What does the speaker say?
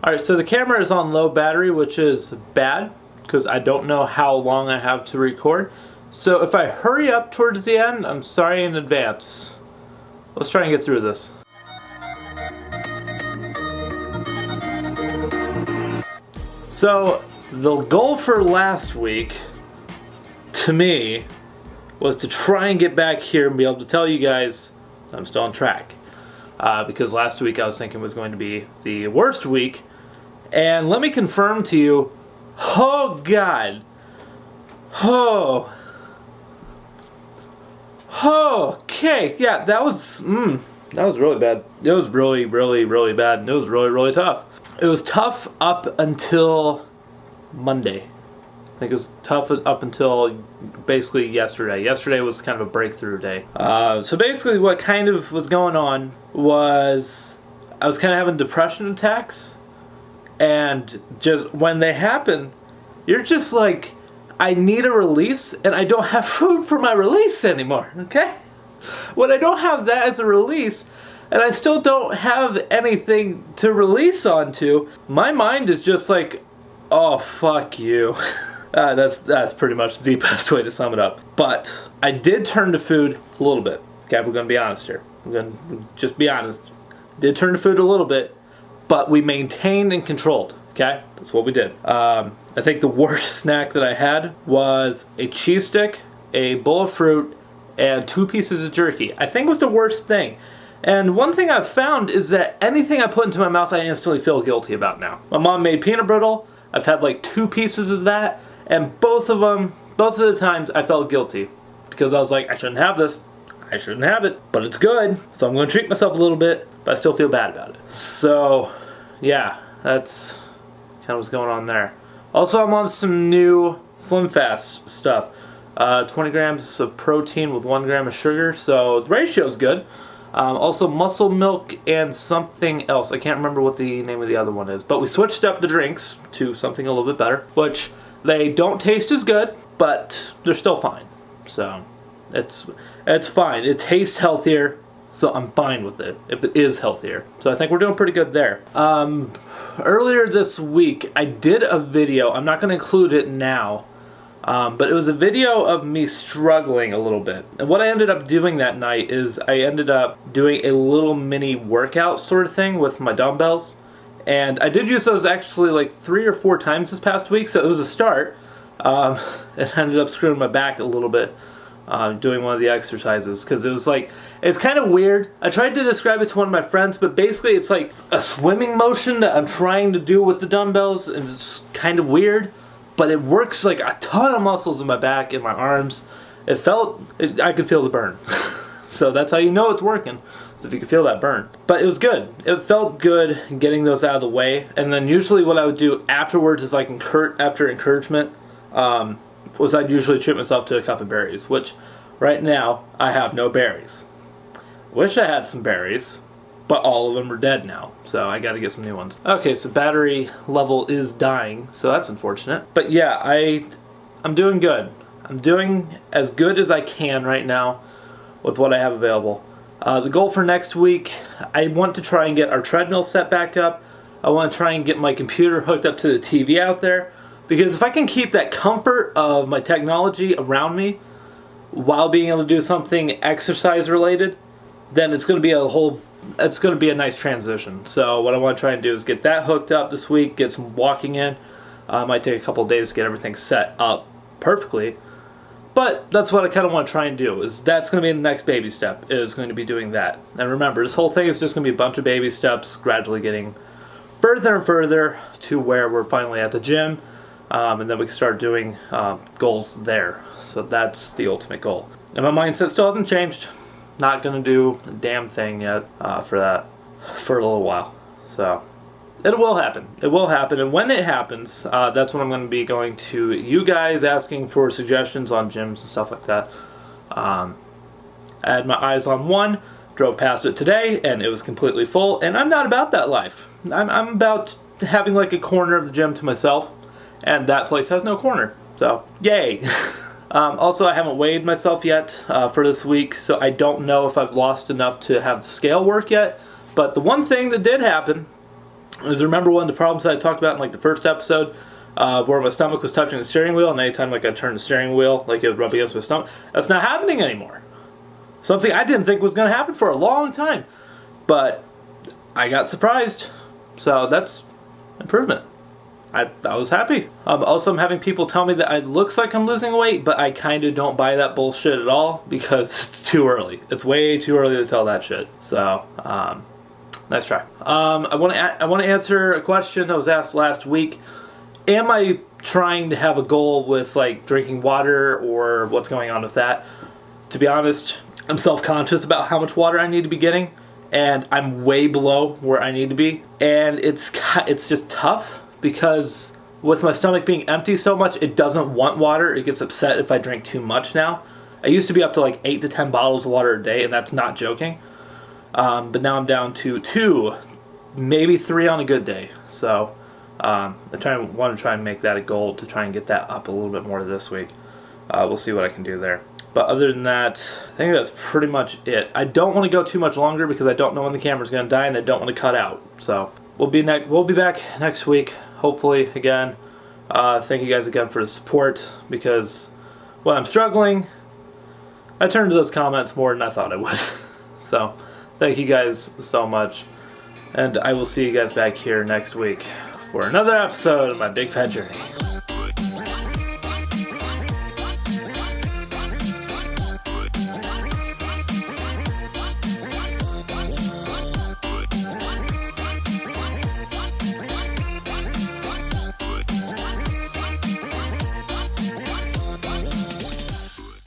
Alright, so the camera is on low battery, which is bad because I don't know how long I have to record. So if I hurry up towards the end, I'm sorry in advance. Let's try and get through this. So the goal for last week, to me, was to try and get back here and be able to tell you guys I'm still on track. Because last week I was thinking was going to be the worst week. And let me confirm to you, oh God, okay, yeah, that was really bad. It was really, really, really bad, and it was really, really tough. It was tough up until Monday. I think it was tough up until basically yesterday. Yesterday was kind of a breakthrough day. So basically what kind of was going on was I was kind of having depression attacks, and just when they happen, you're just like, I need a release, and I don't have food for my release anymore, okay? When I don't have that as a release, and I still don't have anything to release onto, my mind is just like, oh, fuck you. That's pretty much the best way to sum it up. But I did turn to food a little bit. Okay, we're going to be honest here. We're going to just be honest. Did turn to food a little bit, but we maintained and controlled. Okay, that's what we did. I think the worst snack that I had was a cheese stick, a bowl of fruit, and 2 pieces of jerky. I think it was the worst thing. And one thing I've found is that anything I put into my mouth, I instantly feel guilty about now. My mom made peanut brittle. I've had like 2 pieces of that, and both of the times I felt guilty because I was like, I shouldn't have this. I shouldn't have it, but it's good, so I'm going to treat myself a little bit, but I still feel bad about it. So, yeah, that's kind of what's going on there. Also, I'm on some new Slim Fast stuff. 20 grams of protein with 1 gram of sugar, so the ratio's good. Also muscle milk and something else. I can't remember what the name of the other one is, but we switched up the drinks to something a little bit better, which they don't taste as good, but they're still fine. So it's fine. It tastes healthier, so I'm fine with it if it is healthier. So I think we're doing pretty good there. Earlier this week, I did a video. I'm not going to include it now, but it was a video of me struggling a little bit. And what I ended up doing that night is I ended up doing a little mini workout sort of thing with my dumbbells. And I did use those actually like 3 or 4 times this past week, so it was a start. It ended up screwing my back a little bit doing one of the exercises, because it was like, it's kind of weird. I tried to describe it to one of my friends, but basically it's like a swimming motion that I'm trying to do with the dumbbells, and it's kind of weird, but it works like a ton of muscles in my back and my arms. I could feel the burn. So that's how you know it's working, so if you can feel that burn. But it was good. It felt good getting those out of the way. And then usually what I would do afterwards is like after encouragement, was I'd usually treat myself to a cup of berries, which right now I have no berries. Wish I had some berries, but all of them are dead now, so I gotta get some new ones. Okay, so battery level is dying, so that's unfortunate. But yeah, I'm doing good. I'm doing as good as I can right now with what I have available. The goal for next week, I want to try and get our treadmill set back up. I want to try and get my computer hooked up to the TV out there, because if I can keep that comfort of my technology around me while being able to do something exercise related, then it's going to be a nice transition. So what I want to try and do is get that hooked up this week, get some walking in. Might take a couple of days to get everything set up perfectly, but that's what I kind of want to try and do. That's going to be the next baby step, is going to be doing that. And remember, this whole thing is just going to be a bunch of baby steps, gradually getting further and further to where we're finally at the gym. And then we can start doing goals there. So that's the ultimate goal. And my mindset still hasn't changed. Not going to do a damn thing yet for that for a little while. So it will happen. It will happen. And when it happens, that's when I'm going to be going to you guys, asking for suggestions on gyms and stuff like that. I had my eyes on one, drove past it today, and it was completely full. And I'm not about that life. I'm about having like a corner of the gym to myself. And that place has no corner, so yay. Also, I haven't weighed myself yet for this week, so I don't know if I've lost enough to have the scale work yet. But the one thing that did happen is remember one of the problems that I talked about in like the first episode, where my stomach was touching the steering wheel, and anytime like I turned the steering wheel, like it would rub against my stomach. That's not happening anymore. Something I didn't think was going to happen for a long time, but I got surprised. So that's improvement. I was happy. Also, I'm having people tell me that it looks like I'm losing weight, but I kind of don't buy that bullshit at all because it's too early. It's way too early to tell that shit. So, nice try. I want to answer a question that was asked last week. Am I trying to have a goal with like drinking water, or what's going on with that? To be honest, I'm self-conscious about how much water I need to be getting, and I'm way below where I need to be, and it's just tough. Because with my stomach being empty so much, it doesn't want water. It gets upset if I drink too much now. I used to be up to like 8 to 10 bottles of water a day, and that's not joking. But now I'm down to 2, maybe 3 on a good day. So I want to try and make that a goal to try and get that up a little bit more this week. We'll see what I can do there. But other than that, I think that's pretty much it. I don't want to go too much longer because I don't know when the camera's going to die, and I don't want to cut out. So we'll be back next week. Hopefully, again. Thank you guys again for the support, because when I'm struggling, I turn to those comments more than I thought I would. So, thank you guys so much, and I will see you guys back here next week for another episode of my Big Fat Journey.